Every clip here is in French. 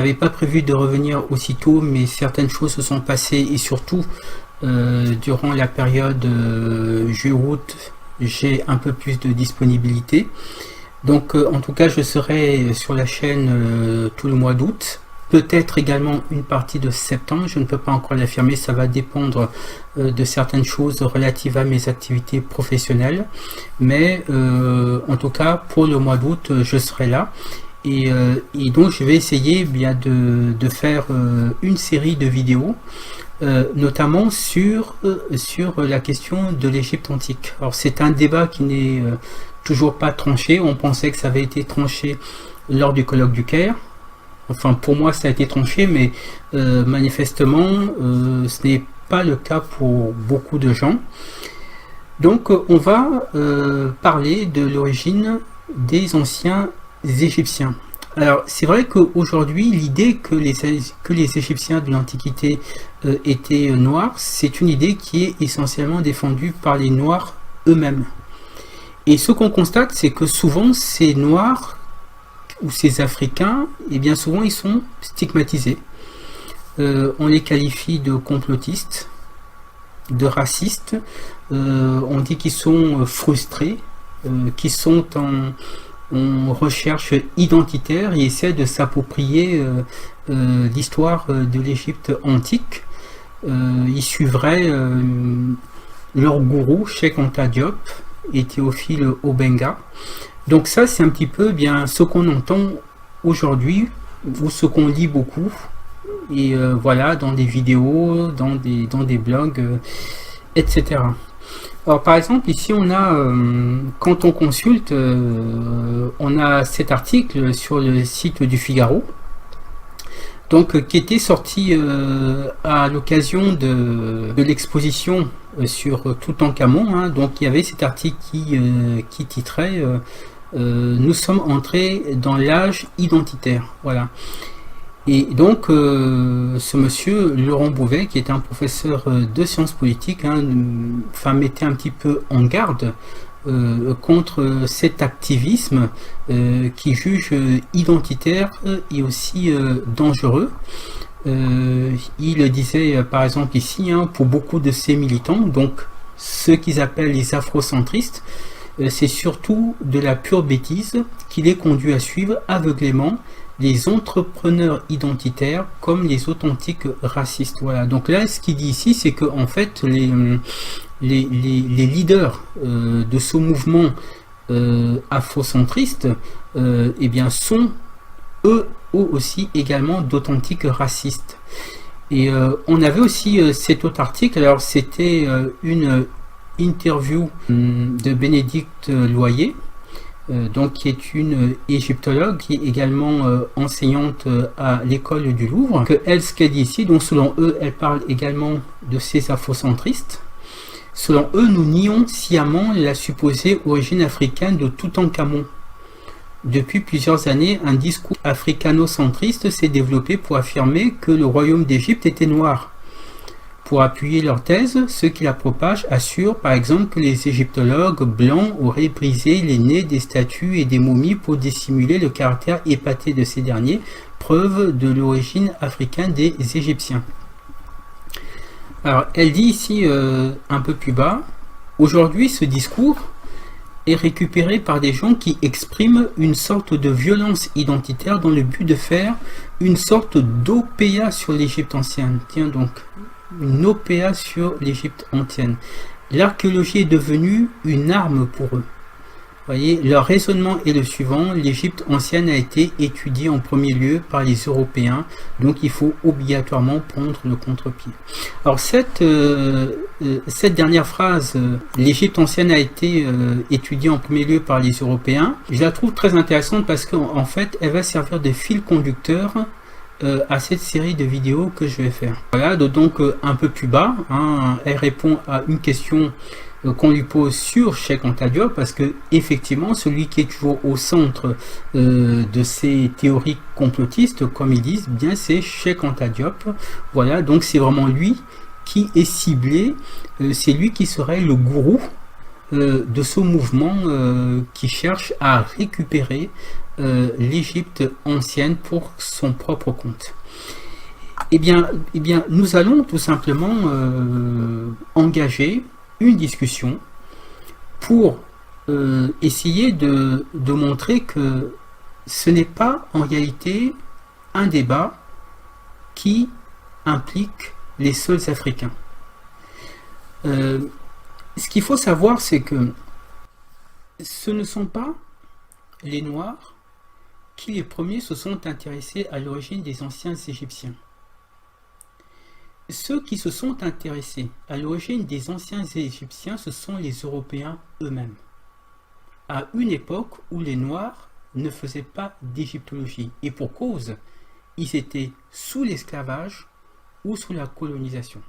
n'avais pas prévu de revenir aussitôt, mais certaines choses se sont passées et surtout durant la période juillet-août, j'ai un peu plus de disponibilité. Donc en tout cas, je serai sur la chaîne tout le mois d'août. Peut-être également une partie de septembre, je ne peux pas encore l'affirmer, ça va dépendre de certaines choses relatives à mes activités professionnelles. Mais en tout cas, pour le mois d'août, je serai là. Et donc je vais essayer bien de faire une série de vidéos, notamment sur la question de l'Égypte antique. Alors c'est un débat qui n'est toujours pas tranché. On pensait que ça avait été tranché lors du colloque du Caire. Enfin, pour moi, ça a été tranché, mais manifestement, ce n'est pas le cas pour beaucoup de gens. Donc, on va parler de l'origine des anciens Égyptiens. Alors, c'est vrai qu'aujourd'hui, l'idée que les Égyptiens de l'Antiquité étaient noirs, c'est une idée qui est essentiellement défendue par les Noirs eux-mêmes. Et ce qu'on constate, c'est que souvent, ces Noirs ou ces Africains, et bien souvent ils sont stigmatisés. On les qualifie de complotistes, de racistes, on dit qu'ils sont frustrés, qu'ils sont en recherche identitaire et essaient de s'approprier l'histoire de l'Égypte antique. Ils suivraient leur gourou, Cheikh Anta Diop et Théophile Obenga. Donc ça, c'est un petit peu bien ce qu'on entend aujourd'hui, ou ce qu'on lit beaucoup, et voilà, dans des vidéos, dans des blogs, etc. Alors par exemple, ici on a, quand on consulte, on a cet article sur le site du Figaro, donc qui était sorti à l'occasion de l'exposition sur Toutankhamon, hein. Donc il y avait cet article qui titrait nous sommes entrés dans l'âge identitaire. Voilà. Et donc ce monsieur Laurent Bouvet, qui était un professeur de sciences politiques, hein, mettait un petit peu en garde contre cet activisme qui juge identitaire et aussi dangereux. Il disait par exemple ici, hein, pour beaucoup de ces militants, donc ceux qu'ils appellent les afrocentristes, c'est surtout de la pure bêtise qui les conduit à suivre aveuglément les entrepreneurs identitaires comme les authentiques racistes. Voilà. Donc là, ce qu'il dit ici, c'est que en fait, les leaders de ce mouvement afrocentriste, eh bien, sont eux aussi également d'authentiques racistes. Et on avait aussi cet autre article. Alors c'était une interview de Bénédicte Loyer, donc qui est une égyptologue, qui est également enseignante à l'école du Louvre. Ce qu'elle dit ici, donc selon eux, elle parle également de ces afrocentristes. Selon eux, nous nions sciemment la supposée origine africaine de Toutankhamon. Depuis plusieurs années, un discours africano-centriste s'est développé pour affirmer que le royaume d'Égypte était noir. Pour appuyer leur thèse, ceux qui la propagent assurent par exemple que les égyptologues blancs auraient brisé les nez des statues et des momies pour dissimuler le caractère épaté de ces derniers, preuve de l'origine africaine des Égyptiens. Alors, elle dit ici un peu plus bas, aujourd'hui ce discours est récupéré par des gens qui expriment une sorte de violence identitaire dans le but de faire une sorte d'OPA sur l'Égypte ancienne. Tiens donc, une OPA sur l'Égypte ancienne. L'archéologie est devenue une arme pour eux. Vous voyez, leur raisonnement est le suivant, l'Égypte ancienne a été étudiée en premier lieu par les Européens, donc il faut obligatoirement prendre le contre-pied. Alors cette dernière phrase, l'Égypte ancienne a été étudiée en premier lieu par les Européens, je la trouve très intéressante parce qu'en fait, elle va servir de fil conducteur à cette série de vidéos que je vais faire. Voilà, donc un peu plus bas, hein, elle répond à une question qu'on lui pose sur Cheikh Anta Diop, parce que effectivement celui qui est toujours au centre de ces théories complotistes, comme ils disent, bien c'est Cheikh Anta Diop. Voilà, donc c'est vraiment lui qui est ciblé, c'est lui qui serait le gourou de ce mouvement qui cherche à récupérer l'Égypte ancienne pour son propre compte. Eh bien, nous allons tout simplement engager une discussion pour essayer de montrer que ce n'est pas en réalité un débat qui implique les seuls Africains. Ce qu'il faut savoir, c'est que ce ne sont pas les Noirs qui les premiers se sont intéressés à l'origine des anciens Égyptiens. Ceux qui se sont intéressés à l'origine des anciens Égyptiens, ce sont les Européens eux-mêmes, à une époque où les Noirs ne faisaient pas d'égyptologie, et pour cause, ils étaient sous l'esclavage ou sous la colonisation.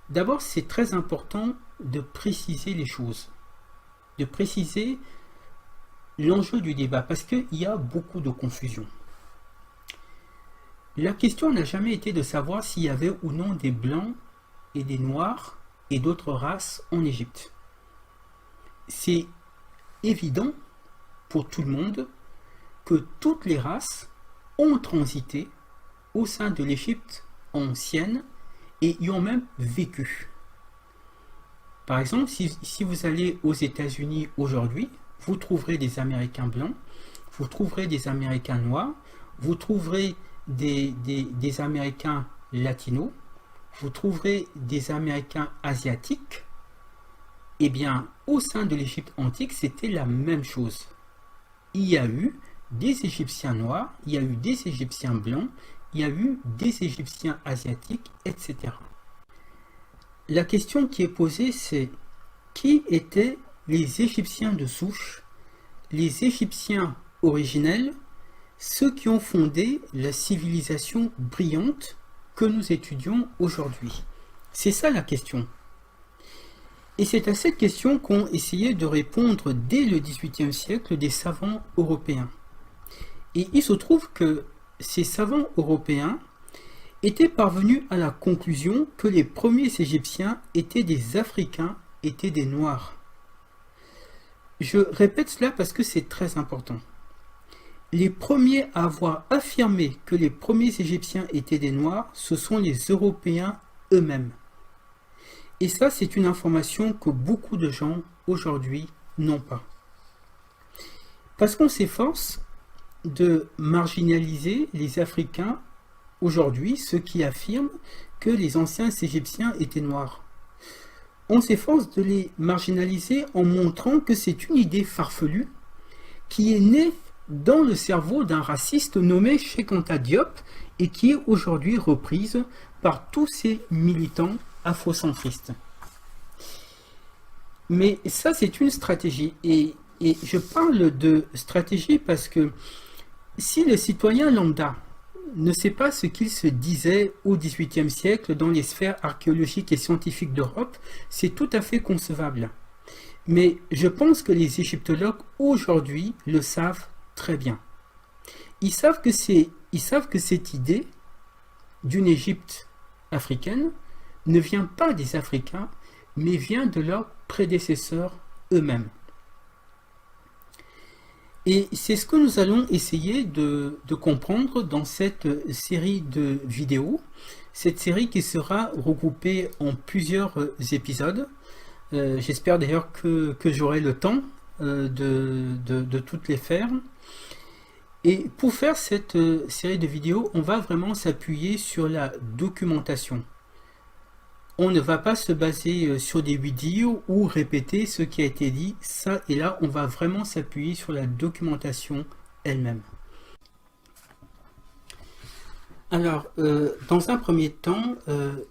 D'abord, c'est très important de préciser les choses, de préciser l'enjeu du débat, parce qu'il y a beaucoup de confusion. La question n'a jamais été de savoir s'il y avait ou non des Blancs et des Noirs et d'autres races en Égypte. C'est évident pour tout le monde que toutes les races ont transité au sein de l'Égypte ancienne et y ont même vécu. Par exemple, si vous allez aux États-Unis aujourd'hui, vous trouverez des Américains blancs, vous trouverez des Américains noirs, vous trouverez des Américains latinos, vous trouverez des Américains asiatiques. Eh bien, au sein de l'Égypte antique, c'était la même chose. Il y a eu des Égyptiens noirs, il y a eu des Égyptiens blancs, il y a eu des Égyptiens asiatiques, etc. La question qui est posée, c'est qui étaient les Égyptiens de souche, les Égyptiens originels, ceux qui ont fondé la civilisation brillante que nous étudions aujourd'hui? C'est ça la question. Et c'est à cette question qu'ont essayé de répondre dès le XVIIIe siècle des savants européens. Et il se trouve que ces savants européens étaient parvenus à la conclusion que les premiers Égyptiens étaient des Africains, étaient des Noirs. Je répète cela parce que c'est très important. Les premiers à avoir affirmé que les premiers Égyptiens étaient des Noirs, ce sont les Européens eux-mêmes. Et ça, c'est une information que beaucoup de gens aujourd'hui n'ont pas. Parce qu'on s'efforce de marginaliser les Africains aujourd'hui, ceux qui affirment que les anciens Égyptiens étaient noirs. On s'efforce de les marginaliser en montrant que c'est une idée farfelue qui est née dans le cerveau d'un raciste nommé Cheikh Anta Diop et qui est aujourd'hui reprise par tous ces militants afrocentristes. Mais ça, c'est une stratégie. Et je parle de stratégie parce que si le citoyen lambda ne sait pas ce qu'il se disait au XVIIIe siècle dans les sphères archéologiques et scientifiques d'Europe, c'est tout à fait concevable. Mais je pense que les égyptologues aujourd'hui le savent très bien. Ils savent que cette idée d'une Égypte africaine ne vient pas des Africains, mais vient de leurs prédécesseurs eux-mêmes. Et c'est ce que nous allons essayer de comprendre dans cette série de vidéos, cette série qui sera regroupée en plusieurs épisodes. J'espère d'ailleurs que j'aurai le temps de toutes les faire. Et pour faire cette série de vidéos, on va vraiment s'appuyer sur la documentation. On ne va pas se baser sur des vidéos ou répéter ce qui a été dit, ça et là, on va vraiment s'appuyer sur la documentation elle-même. Alors, dans un premier temps,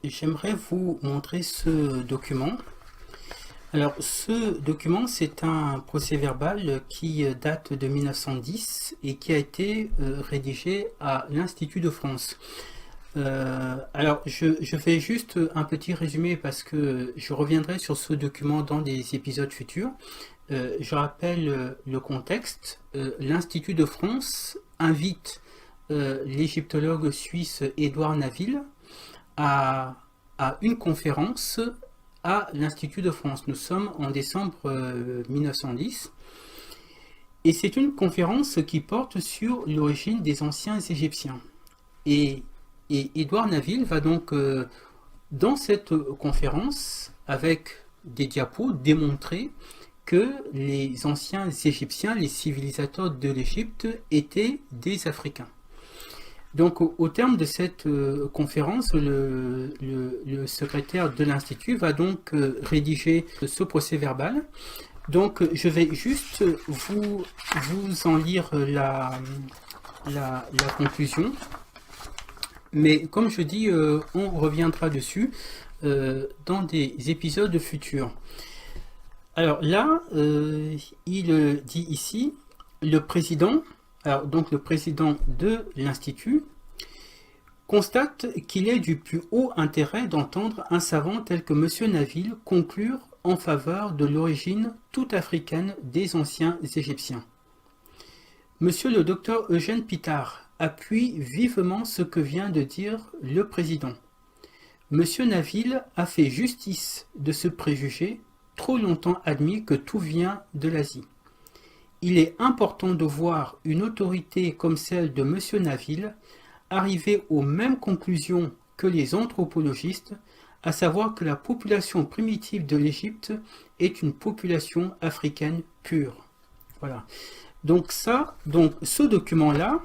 j'aimerais vous montrer ce document. Alors, ce document, c'est un procès-verbal qui date de 1910 et qui a été rédigé à l'Institut de France. Alors, je fais juste un petit résumé parce que je reviendrai sur ce document dans des épisodes futurs. Je rappelle le contexte. L'Institut de France invite l'égyptologue suisse Édouard Naville à une conférence à l'Institut de France. Nous sommes en décembre 1910. Et c'est une conférence qui porte sur l'origine des anciens Égyptiens. Et, et Édouard Naville va donc, dans cette conférence, avec des diapos, démontrer que les anciens Égyptiens, les civilisateurs de l'Égypte, étaient des Africains. Donc au terme de cette conférence, le secrétaire de l'Institut va donc rédiger ce procès-verbal. Donc je vais juste vous en lire la conclusion. Mais comme je dis, on reviendra dessus dans des épisodes futurs. Alors là, il dit ici, le président de l'Institut constate qu'il est du plus haut intérêt d'entendre un savant tel que M. Naville conclure en faveur de l'origine toute africaine des anciens Égyptiens. Monsieur le docteur Eugène Pitard appuie vivement ce que vient de dire le président. Monsieur Naville a fait justice de ce préjugé trop longtemps admis que tout vient de l'Asie. Il est important de voir une autorité comme celle de M. Naville arriver aux mêmes conclusions que les anthropologistes, à savoir que la population primitive de l'Égypte est une population africaine pure. Voilà. Donc ce document-là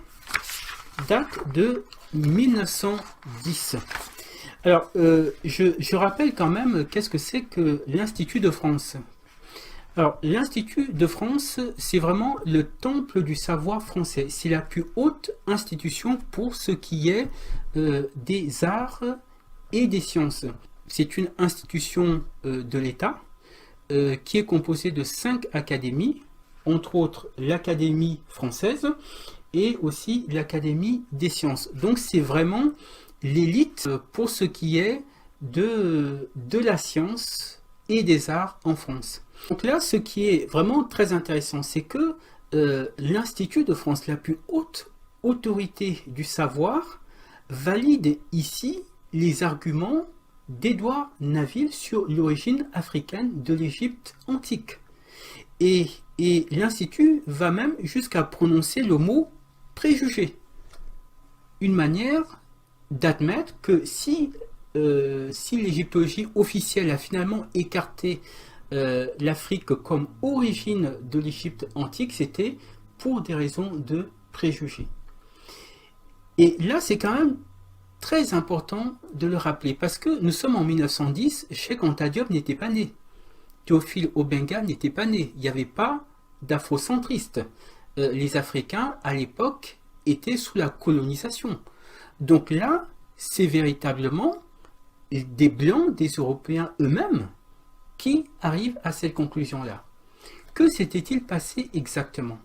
date de 1910. Alors, je rappelle quand même qu'est-ce que c'est que l'Institut de France. Alors, l'Institut de France, c'est vraiment le temple du savoir français. C'est la plus haute institution pour ce qui est des arts et des sciences. C'est une institution de l'État qui est composée de 5 académies, entre autres l'Académie française et aussi l'Académie des sciences. Donc, c'est vraiment l'élite pour ce qui est de la science et des arts en France. Donc là, ce qui est vraiment très intéressant, c'est que l'Institut de France, la plus haute autorité du savoir, valide ici les arguments d'Édouard Naville sur l'origine africaine de l'Égypte antique. Et l'Institut va même jusqu'à prononcer le mot préjugé. Une manière d'admettre que si l'égyptologie officielle a finalement écarté l'Afrique comme origine de l'Égypte antique, c'était pour des raisons de préjugés. Et là, c'est quand même très important de le rappeler, parce que nous sommes en 1910, Cheikh Anta Diop n'était pas né, Théophile Obenga n'était pas né, il n'y avait pas d'afrocentristes. Les Africains, à l'époque, étaient sous la colonisation. Donc là, c'est véritablement des Blancs, des Européens eux-mêmes, qui arrivent à cette conclusion-là. Que s'était-il passé exactement?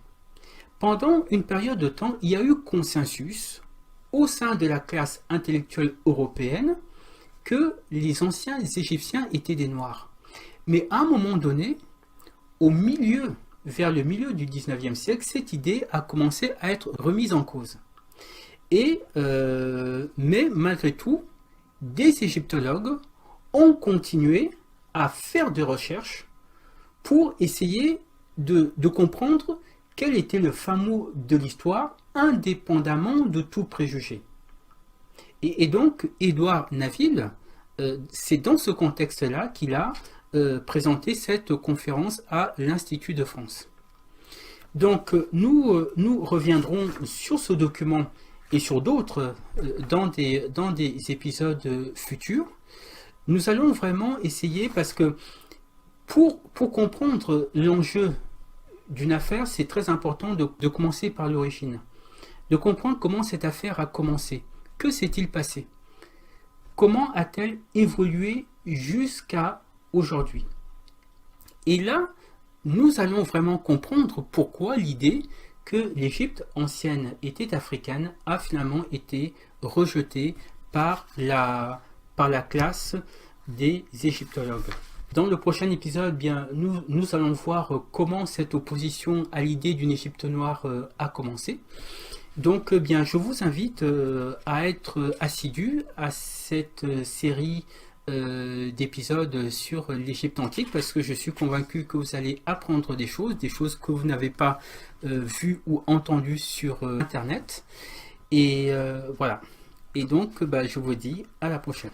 Pendant une période de temps, il y a eu consensus au sein de la classe intellectuelle européenne que les anciens Égyptiens étaient des Noirs. Mais à un moment donné, vers le milieu du 19e siècle, cette idée a commencé à être remise en cause. Mais malgré tout, des égyptologues ont continué à faire des recherches pour essayer de comprendre quel était le fin mot de l'histoire, indépendamment de tout préjugé. Et donc, Édouard Naville, c'est dans ce contexte-là qu'il a présenté cette conférence à l'Institut de France. Donc, nous reviendrons sur ce document et sur d'autres dans des épisodes futurs. Nous allons vraiment essayer, parce que pour comprendre l'enjeu d'une affaire, c'est très important de commencer par l'origine, de comprendre comment cette affaire a commencé. Que s'est-il passé? Comment a-t-elle évolué jusqu'à aujourd'hui? Et là, nous allons vraiment comprendre pourquoi l'idée que l'Égypte ancienne était africaine a finalement été rejetée par la classe des égyptologues. Dans le prochain épisode, nous allons voir comment cette opposition à l'idée d'une Égypte noire a commencé. Donc, je vous invite à être assidu à cette série d'épisodes sur l'Égypte antique, parce que je suis convaincu que vous allez apprendre des choses que vous n'avez pas vues ou entendues sur Internet. Et voilà. Et donc, je vous dis à la prochaine.